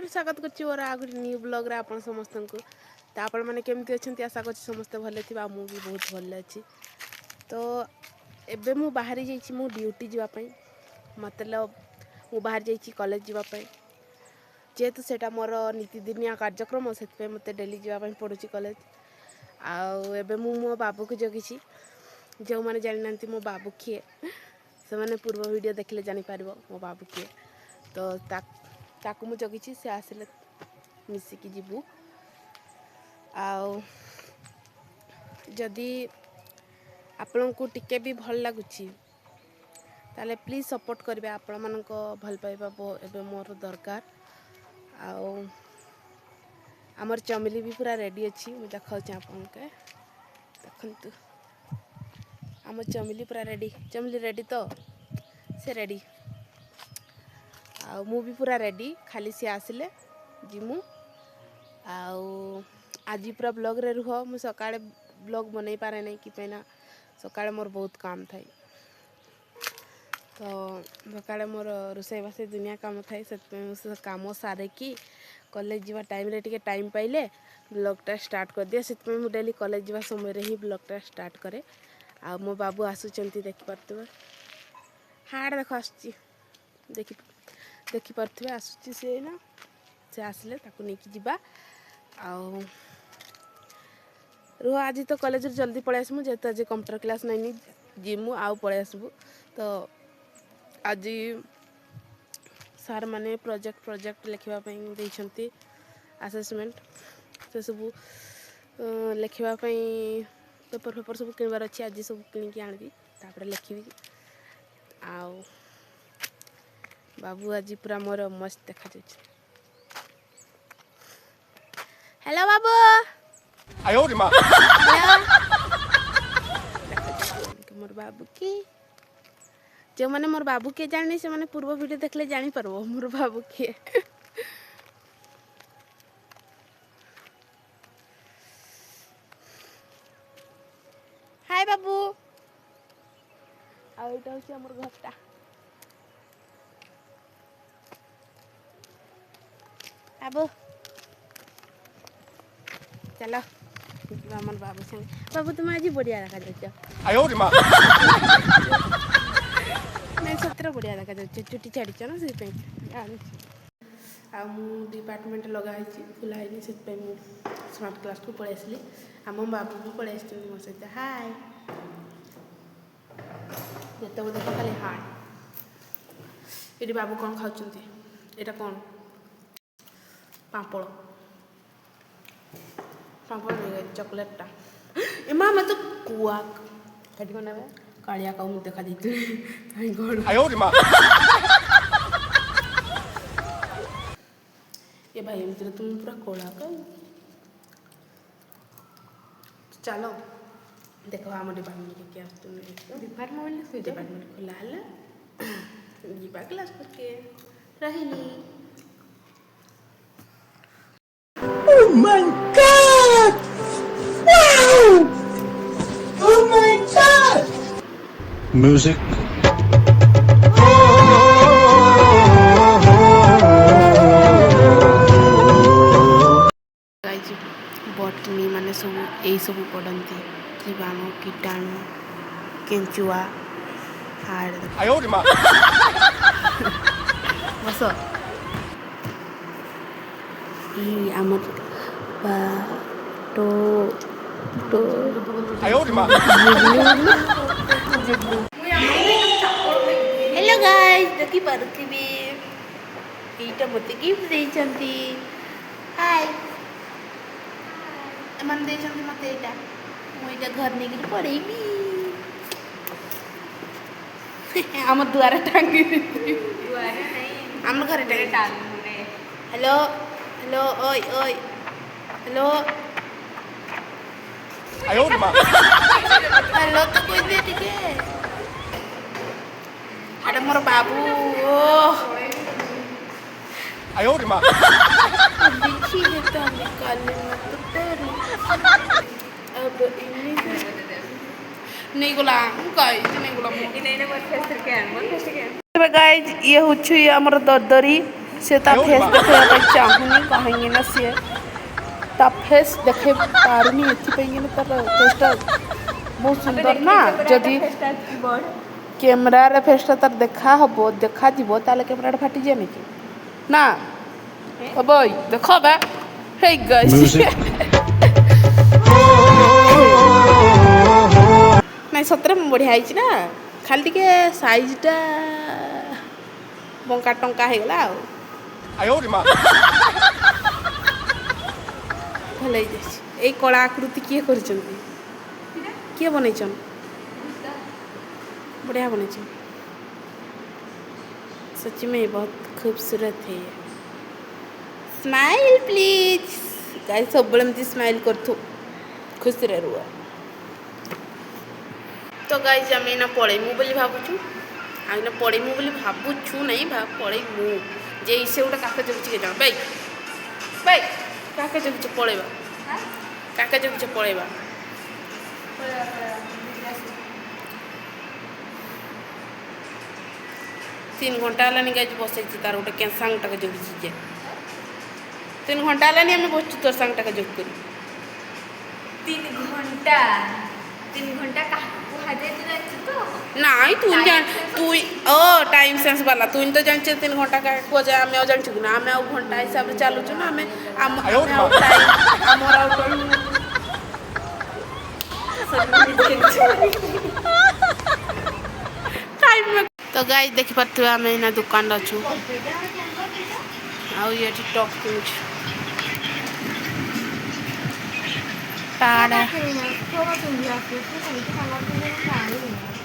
नमस्कार स्वागत करछि और आ न्यू ब्लॉग रे आपण समस्त को तो आपण माने केमती अछंती आशा करछि समस्त भले थिबा मु भी बहुत भले अछि। तो एबे मु बाहरी जाइछि मु ड्यूटी जीवा पई मतलब मु बाहर जाइछि कॉलेज जीवा पई जेहेतु सेटा मोर नीतिदिनिया कार्यक्रम सेत पे मते डेली जीवा पई पडुछि कॉलेज। आ एबे मु मो बाबू को जगिछि जो माने जानि नांती मो बाबू किए से माने पूर्व वीडियो देखले जानि पारिबो मो बाबू किए। तो ताकू मु जगिछि से आसिले मिसिकी जीवु। जदि आपण को टिके भी भल लागुछि ताले प्लीज सपोर्ट करबे। आपण मानको भल पाइबा एबे मोर दरकार। आमर चमेली भी पूरा रेडी अछि मु देखाउछि आपण के देखंतु आमर चमेली पूरा रेडी। चमेली रेडी तो से रेडी मु भी पूरा रेडी खाली सी आसिले जिमु। आज पूरा ब्लॉग रे रुह मु सकाळे ब्लॉग बनै पारे नै कि पैना सकाळे मोर बहुत काम थाई। तो सकाळे मोर रोसई बासे दुनिया काम थाई से काम सारे कि कॉलेज जीवा टाइम रे टिके टाइम पाइले ब्लॉगटा स्टार्ट कर दिए। से मु डेली कॉलेज जीवा समय रे ही ब्लॉगटा स्टार्ट करे। आ मो बाबू आसुचंती देखि परतबे हाड देख आसुची देखि परतबे आसुची से ना से आसले ताकू नेकी जिबा। रुह आज तो कॉलेज रे जल्दी पळे आसमु जेत आज कंप्यूटर क्लास नै जिमु आउ पळे आसबु। तो आज सार माने प्रोजेक्ट लिखिबा पई दैछंती असेसमेंट से सब लिखिबा पई पेपर सब किनबार अछि। आज सब किन के आनबी तापर लिखिबी। बाबू आज पूरा मोर मस्त देखा जाछ। हेलो बाबू आयो रे मां मोर बाबू की जो माने मोर बाबू के जानि से माने पूर्व वीडियो देखले जानि परबो मोर बाबू के। हाय बाबू आ एटा होछि हमर घरटा। बाबू चलो हमर बाबू संग बाबू तुम आज बढ़िया देखा जाछ। आयो रे मां मैं सत्र बढ़िया देखा जाछ चुटी छाड़ी ना से पे आ मु डिपार्टमेंट लगा है फुला है से पे मु स्मार्ट क्लास को पळे आसली। हम बाबू भी पळे आछन मो सहित हाय जते बोले खाली हाय। एडी बाबू कोन खाउचंती एटा कोन पापड़ चॉकलेट टा एमा मैं तो कुआ कटी कोन बे कालिया का मु देखा दैते आई गॉड आयो रे मां ये भाई मित्र तुम पूरा कोला का चलो देखो हम डिपार्टमेंट के क्या तुम डिपार्टमेंट खुला हला जीवा क्लास करके रहिली। Oh my god! Wow! Oh my god! Music. Guys botany माने सब यही सब पढ़ती जीवाणु कीटाणु केंचुआ हाड़ आयो रे मां बस आमर तो आयो रे मां हेलो गाइस देखि पारथिबे एटा मते गिफ्ट देइचंती। हाय एमन देइचंती मते एटा मु एटा घर ने गिर पड़ेबी हम द्वारा टांगी द्वारा नहीं हम घर टांगी रे। हेलो हेलो ओय ओय हेलो आयो रे मां हेलो तो कोई दे टिके अरे मोर बाबू ओ आयो रे मां बिछी देता निकालने मत तेरी अब इन्हीं नहीं गोला गाइस नहीं गोला इन्हीं ने बहुत फेस्ट के बहुत फेस्ट के। गाइस ये हुछु ये हमर दरदरी से ता फेस देखा चाहूनी कहेंगे ना सी ता फेस देखे पारुनी एथिपाई ना तार फेसटा बहुत सुंदर ना जदि कैमरा रे फेसटा तार देखा हबो देखा जीवो ताले कैमरा फाटी जाए कि ना हबो देखो बे हे गाइस Music. ନାଇଁ ସତରେ ମୁଁ ବଢ଼ିଆ ହେଇଛି ନା ଖାଲି ଟିକେ ସାଇଜ୍ଟା ବଙ୍କା ଟଙ୍କା ହେଇଗଲା ଆଉ 哎呦我的妈！ ଭଲ ହେଇଯାଇଛି ଏଇ କଳା ଆକୃତି କିଏ କରିଛନ୍ତି କିଏ ବନେଇଛନ୍ बढ़िया बने सच में बहुत खूबसूरत है ये स्माइल प्लीज गाइस सब एमती स्माइल करथु खुश रे रुआ तो गाइस आम एना पड़ेमु बोली भाबुछु आइना पड़ेमु बोली भाबुछु नहीं पड़ेमु जे इसे गोटे काके जगुछि के जान बाई बाई काके जगुछि पळेबा काके जगुछि पळेबा 3 घंटा है गाइज बसई तार गोटे क्या सांगटा जोड़ी जे 3 घंटा है आम बस तोर सांगटा जोग कर 3 घंटा नाई तू जान तू ओ टाइम सेंस वाला तू तो जानचे 3 घंटा का को जाए आम जानछु कि ना आम आ घंटा हिसाब से चलुछु ना आम टाइम तो गाइस देखि पारथु आम एना दुकान अच्छु आउ ये टॉप किनु टाड़ा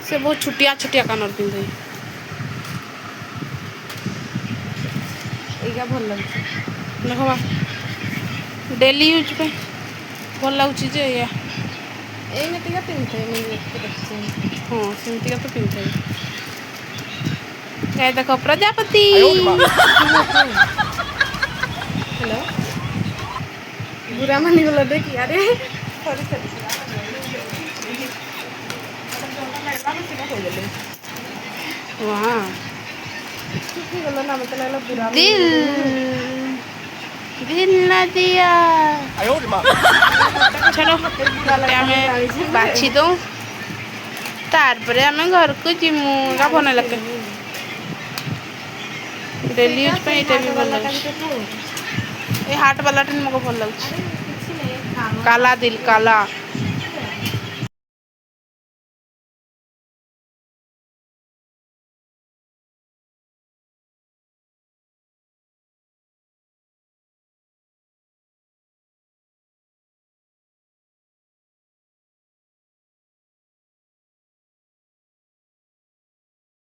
से बहुत छुटिया छुटिया कानर पिंधे एगा भल लगे देखो डेली यूज पे भल लगुच जे या एमतीका पिंधे हाँ सेमती तो पिंधे गाय देखो प्रजापति 哎呦我的妈！ हेलो बुरा मानी गला देखी अरे वहाँ गला ना मतलब लगला बुरा दिल दिल न दिया 哎呦我的妈！ चलो आम बाछी दो तारपरे आम घर को जीमु का भन लगे डेली यूज पे ये भी भल लगे ये हाट वाला मको भल लगे काला दिल काला